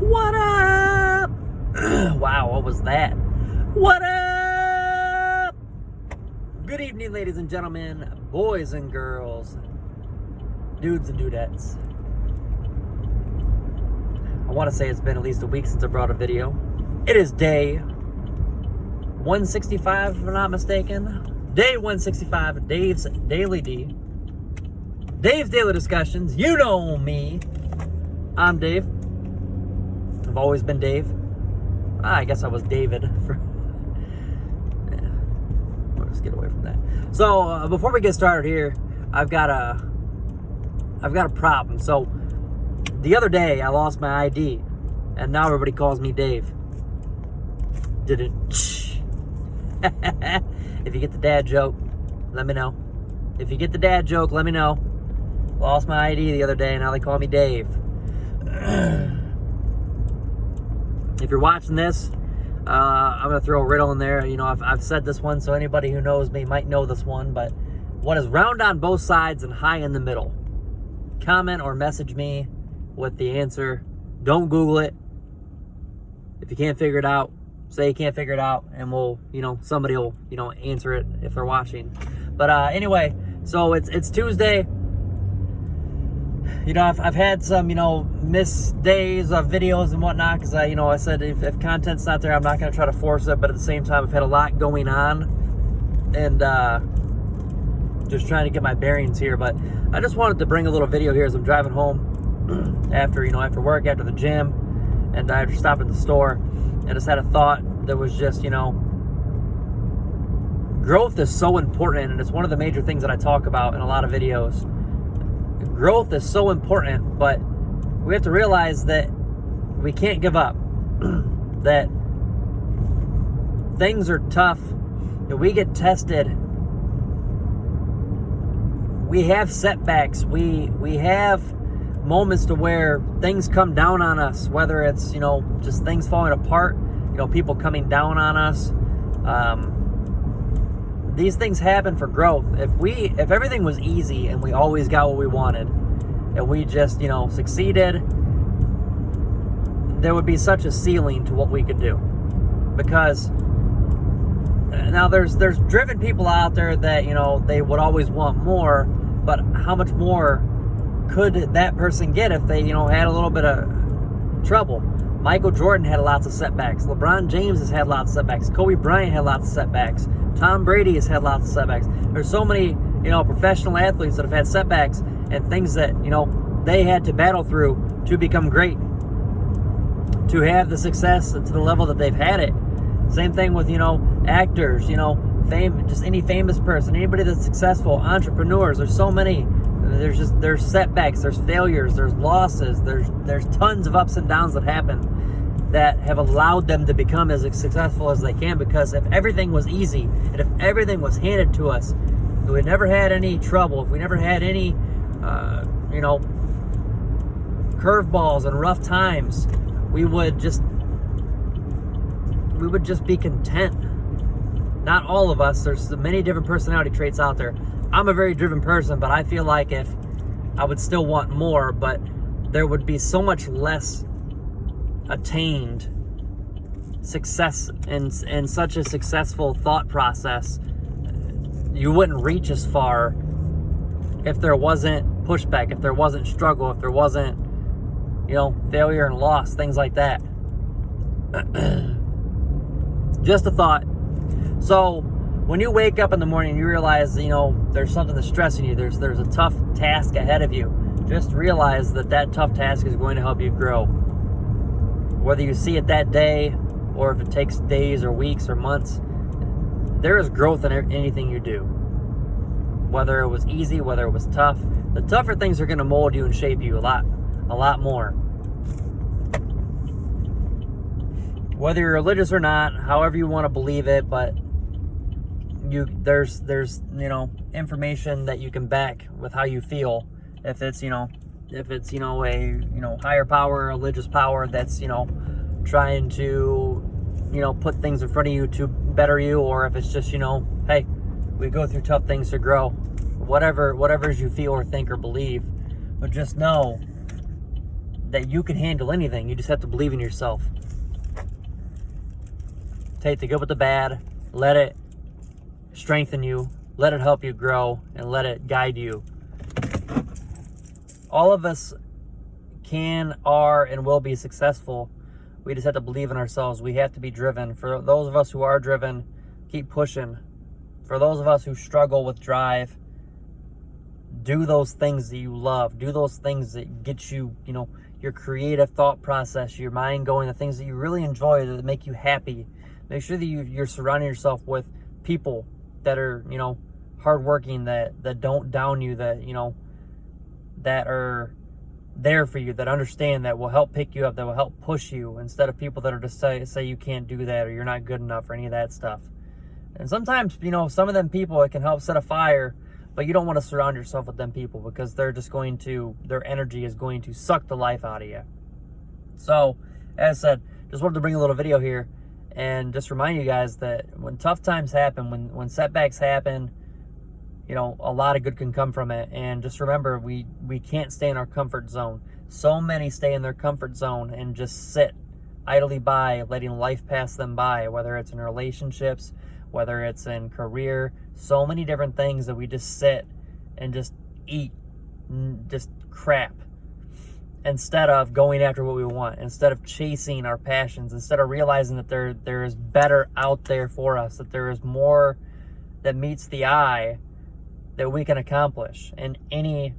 What up? Wow, what was that? What up? Good evening, ladies and gentlemen, boys and girls, dudes and dudettes. I want to say it's been at least a week since I brought a video. It is day 165, if I'm not mistaken. Day 165 of Dave's Daily D. Dave's Daily Discussions. You know me. I'm Dave. I've always been Dave. I guess I was David. We'll just get away from that. So before we get started here, I've got a problem. So the other day I lost my ID, and now everybody calls me Dave. Did it? If you get the dad joke, let me know. If you get the dad joke, let me know. Lost my ID the other day, and now they call me Dave. If you're watching this, I'm going to throw a riddle in there. You know, I've said this one, so anybody who knows me might know this one. But what is round on both sides and high in the middle? Comment or message me with the answer. Don't Google it. If you can't figure it out, say you can't figure it out, and we'll, somebody will, answer it if they're watching. But anyway, so it's Tuesday. I've had some, missed days of videos and whatnot, because I said if content's not there, I'm not going to try to force it. But at the same time, I've had a lot going on, and just trying to get my bearings here. But I just wanted to bring a little video here as I'm driving home after work, after the gym, and I just stopped at the store. I just had a thought that was just, growth is so important, and it's one of the major things that I talk about in a lot of videos. Growth is so important, but we have to realize that we can't give up, that things are tough, that we get tested, we have setbacks, we have moments to where things come down on us, whether it's, just things falling apart, people coming down on us. These things happen for growth. If everything was easy and we always got what we wanted, and we just, succeeded, there would be such a ceiling to what we could do. Because now there's driven people out there that, they would always want more, but how much more could that person get if they, had a little bit of trouble? Michael Jordan had lots of setbacks. LeBron James has had lots of setbacks. Kobe Bryant had lots of setbacks. Tom Brady has had lots of setbacks. There's so many, professional athletes that have had setbacks and things that, they had to battle through to become great, to have the success to the level that they've had it. Same thing with, actors, fame, just any famous person, anybody that's successful, entrepreneurs. There's so many. There's setbacks, there's failures, there's losses, there's tons of ups and downs that happen that have allowed them to become as successful as they can. Because if everything was easy, and if everything was handed to us, if we never had any trouble, if we never had any, curveballs and rough times, we would just be content. Not all of us. There's many different personality traits out there. I'm a very driven person, but I feel like if I would still want more, but there would be so much less attained success in such a successful thought process. You wouldn't reach as far if there wasn't pushback, if there wasn't struggle, if there wasn't, failure and loss, things like that. Just a thought. So when you wake up in the morning and you realize, there's something that's stressing you, there's a tough task ahead of you, just realize that tough task is going to help you grow. Whether you see it that day, or if it takes days or weeks or months, there is growth in anything you do. Whether it was easy, whether it was tough, the tougher things are going to mold you and shape you a lot more. Whether you're religious or not, however you want to believe it, but there's information that you can back with how you feel. If it's a higher power, religious power that's trying to put things in front of you to better you, or if it's just hey, we go through tough things to grow. Whatever you feel or think or believe, but just know that you can handle anything. You just have to believe in yourself. Take the good with the bad, let it strengthen you, let it help you grow, and let it guide you. All of us can, are, and will be successful. We just have to believe in ourselves. We have to be driven. For those of us who are driven, keep pushing. For those of us who struggle with drive, do those things that you love. Do those things that get you, your creative thought process, your mind going, the things that you really enjoy, that make you happy. Make sure that you're surrounding yourself with people that are, hardworking, that don't down you, that are there for you, that understand, that will help pick you up, that will help push you, instead of people that are just say you can't do that or you're not good enough or any of that stuff. And sometimes, some of them people, it can help set a fire, but you don't want to surround yourself with them people, because they're just their energy is going to suck the life out of you. So, as I said, just wanted to bring a little video here and just remind you guys that when tough times happen, when setbacks happen, a lot of good can come from it. And just remember, we can't stay in our comfort zone. So many stay in their comfort zone and just sit idly by, letting life pass them by, whether it's in relationships, whether it's in career, so many different things that we just sit and just eat just crap, instead of going after what we want, instead of chasing our passions, instead of realizing that there is better out there for us, that there is more that meets the eye that we can accomplish in any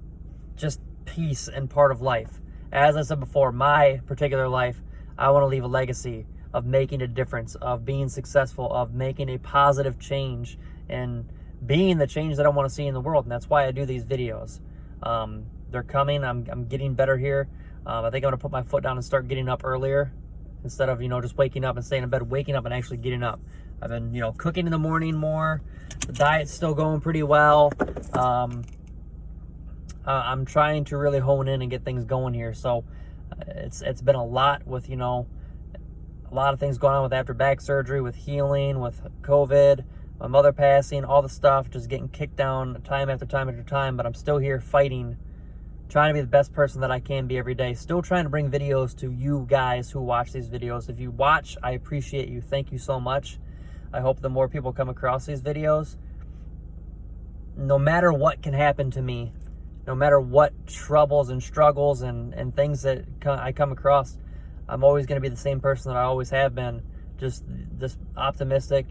just piece and part of life. As I said before, my particular life, I want to leave a legacy of making a difference, of being successful, of making a positive change, and being the change that I want to see in the world. And that's why I do these videos. They're coming. I'm getting better here. I think I'm going to put my foot down and start getting up earlier, instead of, just waking up and staying in bed, waking up and actually getting up. I've been, cooking in the morning more. The diet's still going pretty well. I'm trying to really hone in and get things going here. So it's been a lot with, a lot of things going on with after back surgery, with healing, with COVID, my mother passing, all the stuff, just getting kicked down time after time after time. But I'm still here fighting, trying to be the best person that I can be every day. Still trying to bring videos to you guys who watch these videos. If you watch, I appreciate you. Thank you so much. I hope the more people come across these videos, no matter what can happen to me, no matter what troubles and struggles and things that I come across, I'm always going to be the same person that I always have been. Just optimistic,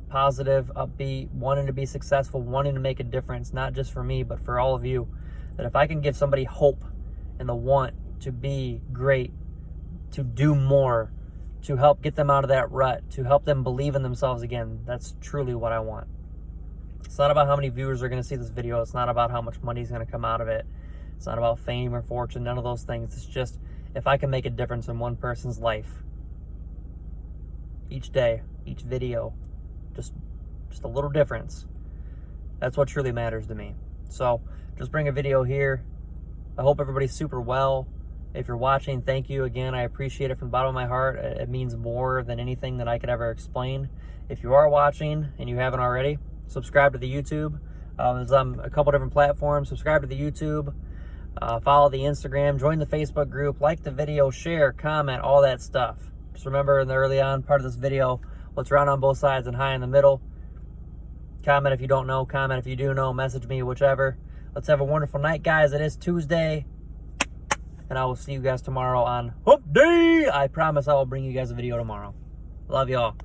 positive, upbeat, wanting to be successful, wanting to make a difference, not just for me, but for all of you. That if I can give somebody hope and the want to be great, to do more, to help get them out of that rut, to help them believe in themselves again, that's truly what I want. It's not about how many viewers are going to see this video. It's not about how much money is going to come out of it. It's not about fame or fortune, none of those things. It's just, if I can make a difference in one person's life, each day, each video, just a little difference, that's what truly matters to me. So just bring a video here. I hope everybody's super well. If you're watching, thank you again. I appreciate it from the bottom of my heart. It means more than anything that I could ever explain. If you are watching and you haven't already, subscribe to the YouTube. There's a couple different platforms. Subscribe to the YouTube. Follow the Instagram. Join the Facebook group. Like the video. Share. Comment. All that stuff. Just remember, in the early on part of this video, let's round on both sides and high in the middle. Comment if you don't know. Comment if you do know. Message me, whichever. Let's have a wonderful night, guys. It is Tuesday. And I will see you guys tomorrow on Hump Day. I promise I will bring you guys a video tomorrow. Love y'all.